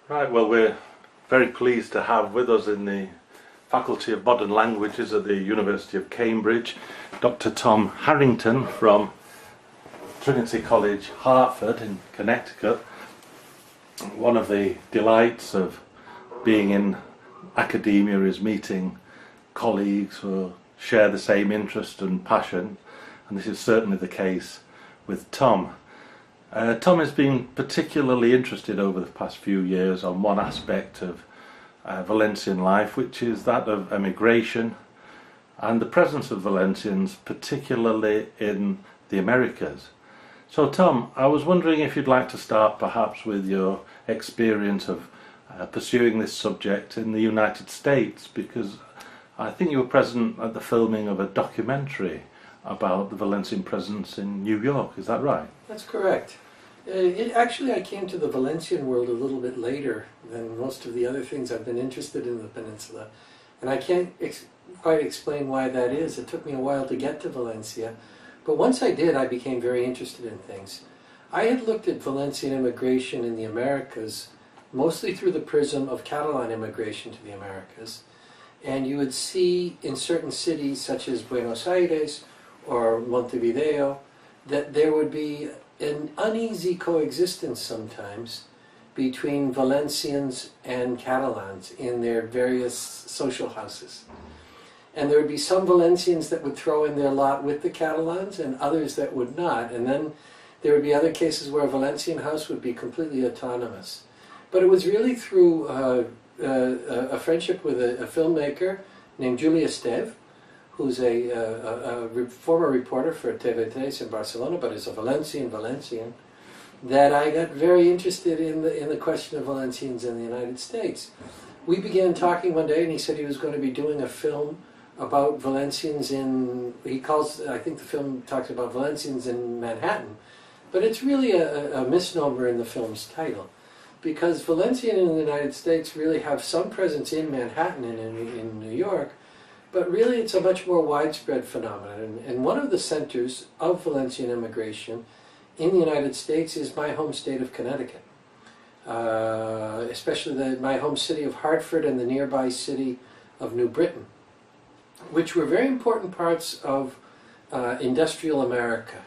Right, well, we're very pleased to have with us in the Faculty of Modern Languages at the University of Cambridge Dr. Tom Harrington from Trinity College, Hartford in Connecticut. One of the delights of being in academia is meeting colleagues who share the same interest and passion, and this is certainly the case with Tom. Tom has been particularly interested over the past few years on one aspect of Valencian life, which is that of emigration and the presence of Valencians, particularly in the Americas. So Tom, I was wondering if you'd like to start perhaps with your experience of pursuing this subject in the United States, because I think you were present at the filming of a documentary about the Valencian presence in New York, is that right? That's correct. Actually, I came to the Valencian world a little bit later than most of the other things I've been interested in the peninsula. And I can't quite explain why that is. It took me a while to get to Valencia. But once I did, I became very interested in things. I had looked at Valencian immigration in the Americas mostly through the prism of Catalan immigration to the Americas. And you would see in certain cities such as Buenos Aires or Montevideo that there would be an uneasy coexistence sometimes between Valencians and Catalans in their various social houses. And there would be some Valencians that would throw in their lot with the Catalans and others that would not. And then there would be other cases where a Valencian house would be completely autonomous. But it was really through a friendship with a filmmaker named Julia Esteve, who's a former reporter for TV3 in Barcelona, but is a Valencian, that I got very interested in the question of Valencians in the United States. We began talking one day, and he said he was going to be doing a film about Valencians in, I think the film talks about Valencians in Manhattan, but it's really a misnomer in the film's title, because Valencian in the United States really have some presence in Manhattan and in New York, but really it's a much more widespread phenomenon. And one of the centers of Valencian immigration in the United States is my home state of Connecticut, especially my home city of Hartford and the nearby city of New Britain, which were very important parts of industrial America,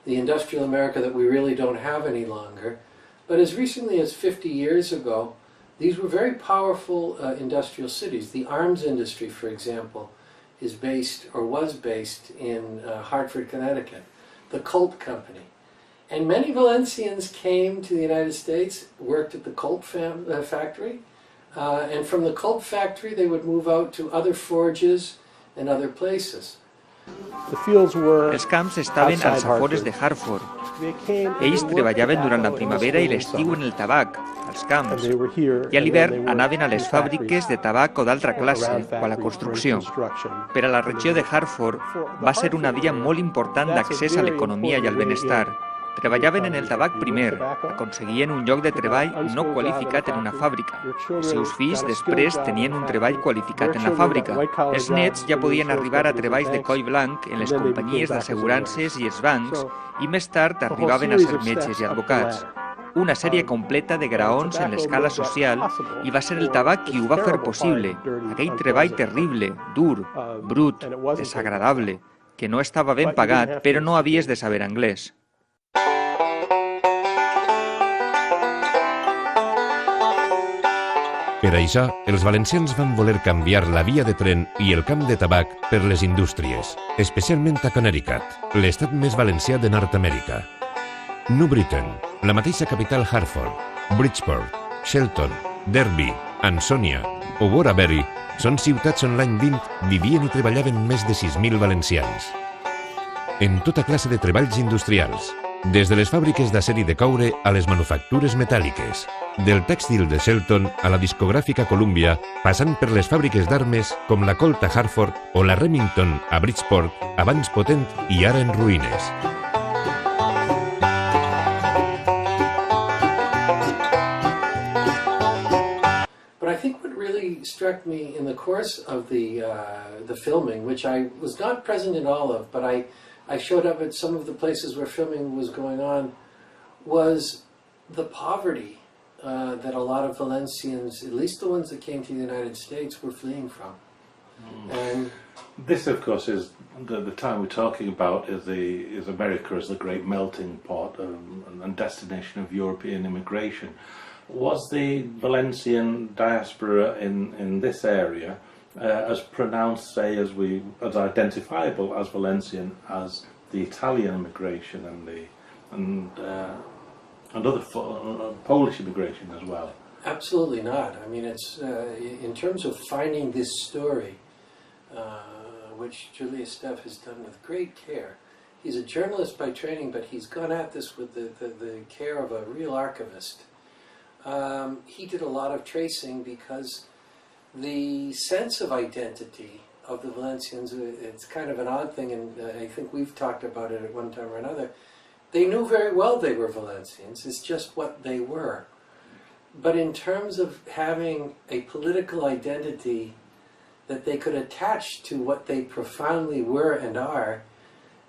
the industrial America that we really don't have any longer. But as recently as 50 years ago, these were very powerful industrial cities. The arms industry, for example, is based, or was based, in Hartford, Connecticut. The Colt Company. And many Valencians came to the United States, worked at the Colt factory, and from the Colt factory they would move out to other forges and other places. Els camps estaven als afores de Hartford. Ells treballaven durant la primavera i l'estiu en el tabac, als camps, i a l'hivern anaven a les fàbriques de tabac o d'altra classe o a la construcció. Per a la regió de Hartford va ser una via molt important d'accés a l'economia i al benestar. Treballaven en el tabac primer, aconseguien un lloc de treball no qualificat en una fàbrica. Els seus fills després tenien un treball qualificat en la fàbrica. Els nets ja podien arribar a treballs de coll blanc en les companyies d'assegurances i els bancs i més tard arribaven a ser metges i advocats. Una sèrie completa de graons en l'escala social, i va ser el tabac qui ho va fer possible. Aquell treball terrible, dur, brut, desagradable, que no estava ben pagat, però no havies de saber anglès. Per això, els valencians van voler canviar la via de tren i el camp de tabac per les indústries, especialment a Connecticut, l'estat més valencià de Nord-Amèrica. New Britain, la mateixa capital Hartford, Bridgeport, Shelton, Derby, Ansonia o Waterbury són ciutats on l'any 20 vivien i treballaven més de 6.000 valencians. En tota classe de treballs industrials, des de les fàbriques d'acer i de coure a les manufactures metàl·liques, del tèxtil de Shelton a la discogràfica Columbia, passant per les fàbriques d'armes com la Colt a Hartford o la Remington a Bridgeport, abans potent i ara en ruïnes. But I think what really struck me in the course of the filming, which I was not present in all of, but I showed up at some of the places where filming was going on, was the poverty that a lot of Valencians, at least the ones that came to the United States, were fleeing from. And this, of course, is the time we're talking about is America as the great melting pot and destination of European immigration. Was the Valencian diaspora in this area as pronounced, say, as identifiable as Valencian as the Italian immigration and other Polish immigration as well? Absolutely not. I mean, it's in terms of finding this story, which Julius Steff has done with great care. He's a journalist by training, but he's gone at this with the care of a real archivist. He did a lot of tracing because the sense of identity of the Valencians, it's kind of an odd thing, and I think we've talked about it at one time or another. They knew very well they were Valencians, it's just what they were. But in terms of having a political identity that they could attach to what they profoundly were and are,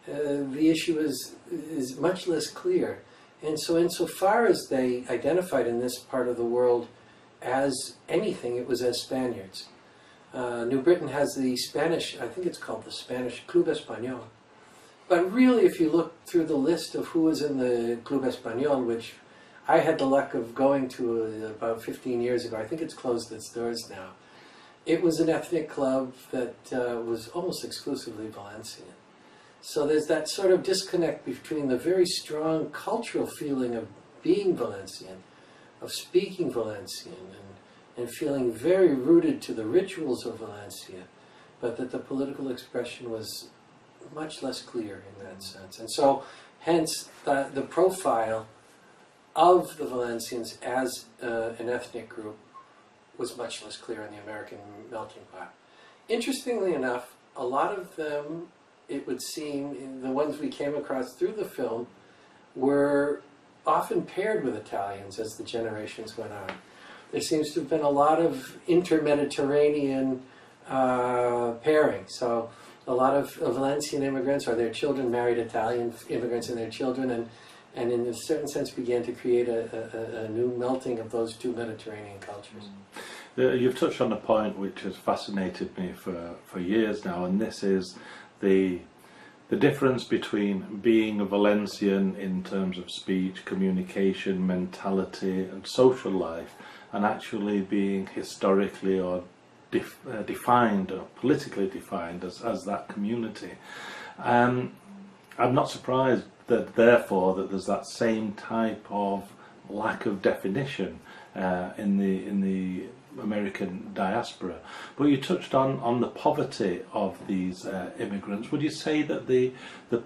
the issue is much less clear. And so insofar as they identified in this part of the world as anything, it was as Spaniards. New Britain has the Spanish, I think it's called the Spanish Club Español. But really, if you look through the list of who was in the Club Español, which I had the luck of going to about 15 years ago, I think it's closed its doors now. It was an ethnic club that was almost exclusively Valencian. So there's that sort of disconnect between the very strong cultural feeling of being Valencian, of speaking Valencian, and feeling very rooted to the rituals of Valencia, but that the political expression was much less clear in that sense. And so, hence, the profile of the Valencians as an ethnic group was much less clear in the American melting pot. Interestingly enough, a lot of them, it would seem, the ones we came across through the film, were often paired with Italians as the generations went on. There seems to have been a lot of inter-Mediterranean pairing. So a lot of Valencian immigrants or their children married Italian immigrants and their children, and in a certain sense began to create a new melting of those two Mediterranean cultures. You've touched on a point which has fascinated me for years now, and this is the difference between being a Valencian in terms of speech, communication, mentality and social life, and actually being historically or defined or politically defined as that community. I'm not surprised that therefore that there's that same type of lack of definition in the American diaspora. But you touched on the poverty of these immigrants. Would you say that the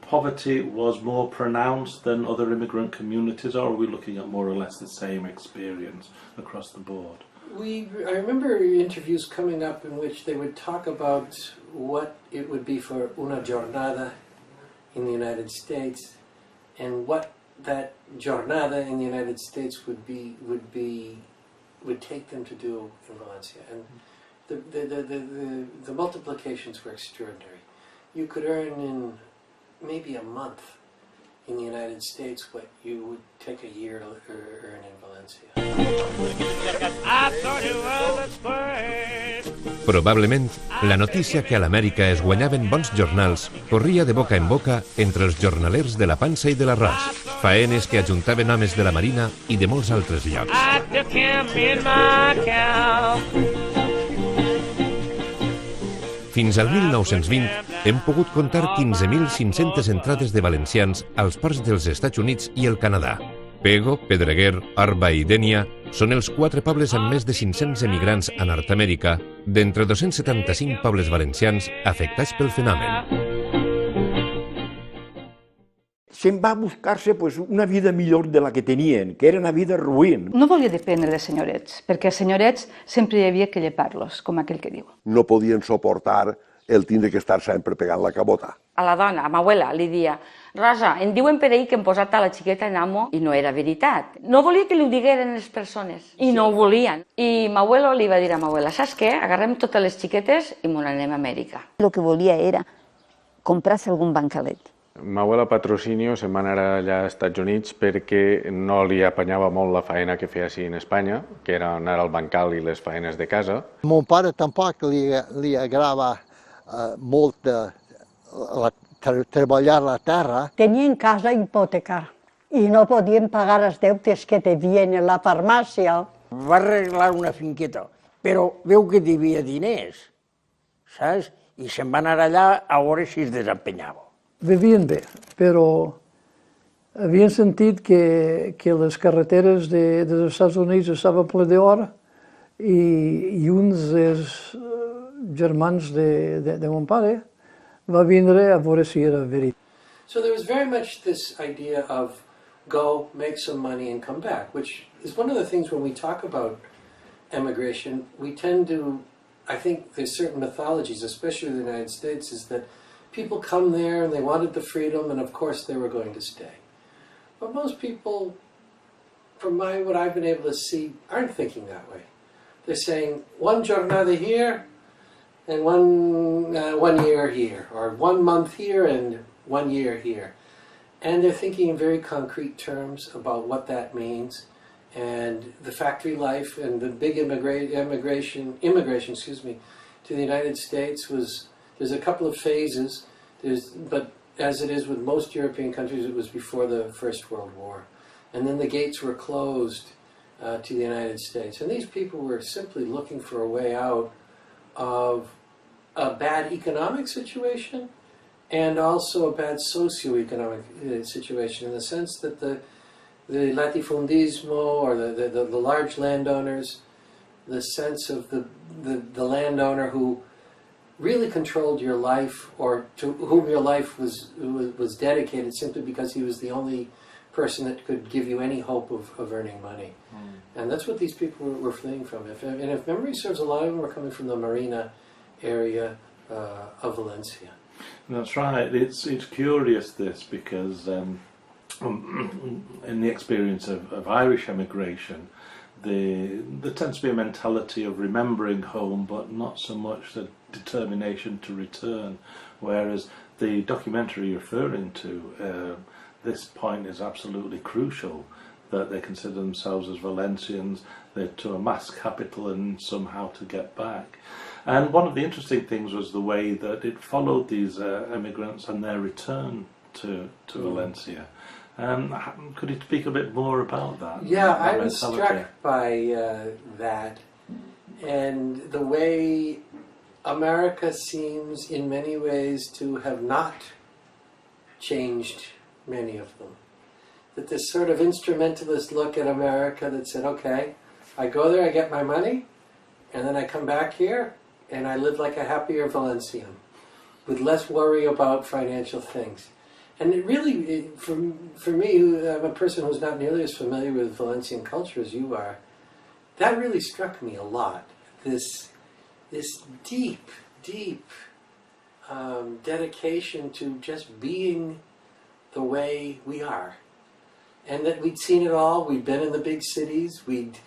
poverty was more pronounced than other immigrant communities, or are we looking at more or less the same experience across the board? I remember interviews coming up in which they would talk about what it would be for una jornada in the United States, and what that jornada in the United States would take them to do in Valencia. And the multiplications were extraordinary. You could earn in maybe a month in the United States what you would take a year to earn in Valencia. Probablement, la notícia que a l'Amèrica es guanyaven bons jornals corria de boca en boca entre els jornalers de la Pansa i de l'Arròs, faenes que ajuntaven homes de la Marina i de molts altres llocs. Fins al 1920 hem pogut comptar 15.500 entrades de valencians als ports dels Estats Units i el Canadà. Pego, Pedreguer, Orba i Dénia són els 4 pobles amb més de 500 emigrants a Nord-Amèrica, d'entre 275 pobles valencians afectats pel fenomen. Se'n va a buscar-se una vida millor de la que tenien, que era una vida ruïn. No volia dependre de senyorets, perquè a senyorets sempre hi havia que llepar-los, com aquell que diu. No podien suportar el tindre que estar sempre pegant la cabota. A la dona, a ma abuela, li dia: Rosa, em diuen per ahir que hem posat a la xiqueta en amo, i no era veritat. No volia que li ho digueren les persones, i no ho volien. I ma abuelo li va dir a ma abuela: saps què? Agarrem totes les xiquetes i m'ho anem a Amèrica. Lo que volia era comprar-se algun bancalet M'abuela Patrocinio se'n va anar allà als Estats Units perquè no li apanyava molt la faena que feia així en Espanya, que era anar al bancal i les faenes de casa. Mon pare tampoc li agrada molt treballar la terra. Tenien casa hipotecar i no podien pagar els deutes que devien a la farmàcia. Va arreglar una finqueta, però veu que devia diners, saps? I se'n va anar allà a veure si es desempenyava. Vivien bé, però havien sentit que les carreteres dels Estats Units estaven ple d'or i uns dels germans de mon pare va vindre a veure si era veritat. So there was very much this idea of go, make some money and come back, which is one of the things when we talk about emigration, we tend to, I think there's certain mythologies, especially in the United States, is that people come there and they wanted the freedom and of course they were going to stay. But most people, from what I've been able to see, aren't thinking that way. They're saying one jornada here and one year here, or 1 month here and 1 year here. And they're thinking in very concrete terms about what that means. And the factory life and the big immigration to the United States was, there's a couple of phases, but as it is with most European countries, it was before the First World War. And then the gates were closed to the United States. And these people were simply looking for a way out of a bad economic situation and also a bad socio-economic situation, in the sense that the latifundismo, or the large landowners, the sense of the landowner who really controlled your life, or to whom your life was dedicated simply because he was the only person that could give you any hope of earning money. And that's what these people were fleeing from. And if memory serves, a lot of them were coming from the Marina area of Valencia. That's right. It's curious, this, because in the experience of Irish emigration, there tends to be a mentality of remembering home, but not so much the determination to return. Whereas the documentary you're referring to, this point is absolutely crucial, that they consider themselves as Valencians, they're to amass capital and somehow to get back. And one of the interesting things was the way that it followed these immigrants and their return to Valencia. Could you speak a bit more about that? Yeah, I was struck by that, and the way America seems in many ways to have not changed many of them. That this sort of instrumentalist look at America that said, okay, I go there, I get my money, and then I come back here and I live like a happier Valencian with less worry about financial things. And it really, for me, I'm a person who's not nearly as familiar with Valencian culture as you are, that really struck me a lot. This deep, deep dedication to just being the way we are. And that we'd seen it all. We'd been in the big cities. We'd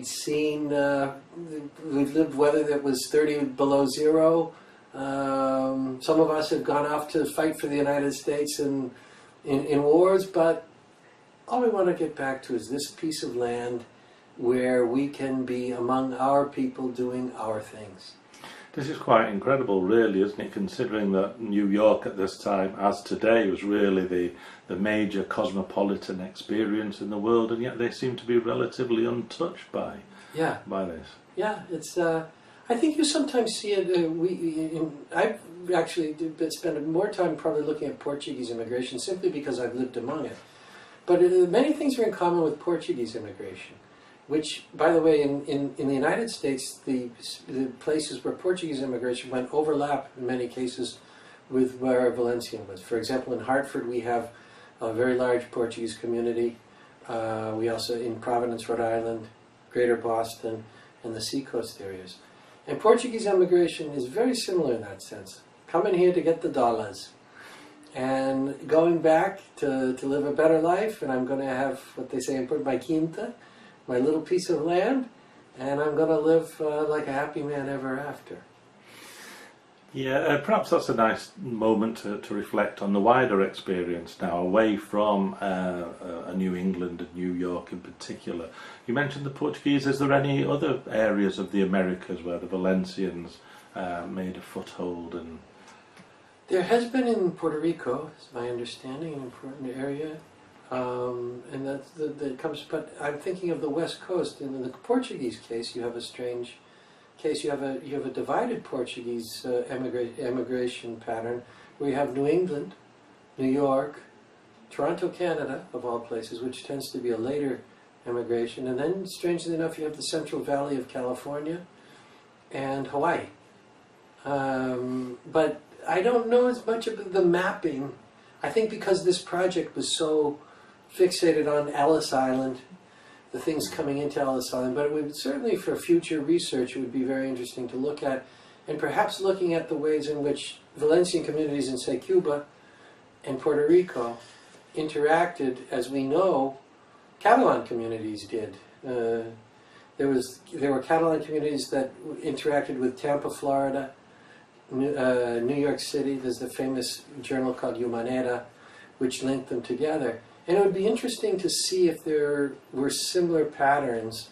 seen, we've lived weather that was 30 below zero. Some of us have gone off to fight for the United States in wars, but all we want to get back to is this piece of land where we can be among our people doing our things. This is quite incredible, really, isn't it, considering that New York at this time, as today, was really the major cosmopolitan experience in the world, and yet they seem to be relatively untouched by this. Yeah, it's. I think you sometimes see it. I've actually spent more time probably looking at Portuguese immigration simply because I've lived among it. But many things are in common with Portuguese immigration, which, by the way, in the United States, the places where Portuguese immigration went overlap in many cases with where Valencian was. For example, in Hartford, we have a very large Portuguese community. We also, in Providence, Rhode Island, Greater Boston, and the seacoast areas. And Portuguese immigration is very similar in that sense. Coming here to get the dollars and going back to live a better life, and I'm going to have what they say in Portuguese, my quinta, my little piece of land, and I'm going to live like a happy man ever after. Yeah, perhaps that's a nice moment to reflect on the wider experience now, away from New England and New York in particular. You mentioned the Portuguese. Is there any other areas of the Americas where the Valencians made a foothold? And there has been in Puerto Rico, is my understanding, an important area, and that comes. But I'm thinking of the West Coast. In the Portuguese case, you have a strange case. You have a divided Portuguese emigration pattern, where you have New England, New York, Toronto, Canada, of all places, which tends to be a later emigration, and then, strangely enough, you have the Central Valley of California and Hawaii. But I don't know as much of the mapping. I think because this project was so fixated on Ellis Island, the things coming into Ellis Island, but it would certainly, for future research, it would be very interesting to look at, and perhaps looking at the ways in which Valencian communities in, say, Cuba and Puerto Rico interacted, as we know Catalan communities did. There were Catalan communities that interacted with Tampa, Florida, New York City. There's the famous journal called Humanera, which linked them together. And it would be interesting to see if there were similar patterns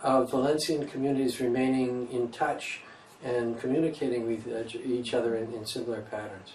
of Valencian communities remaining in touch and communicating with each other in similar patterns.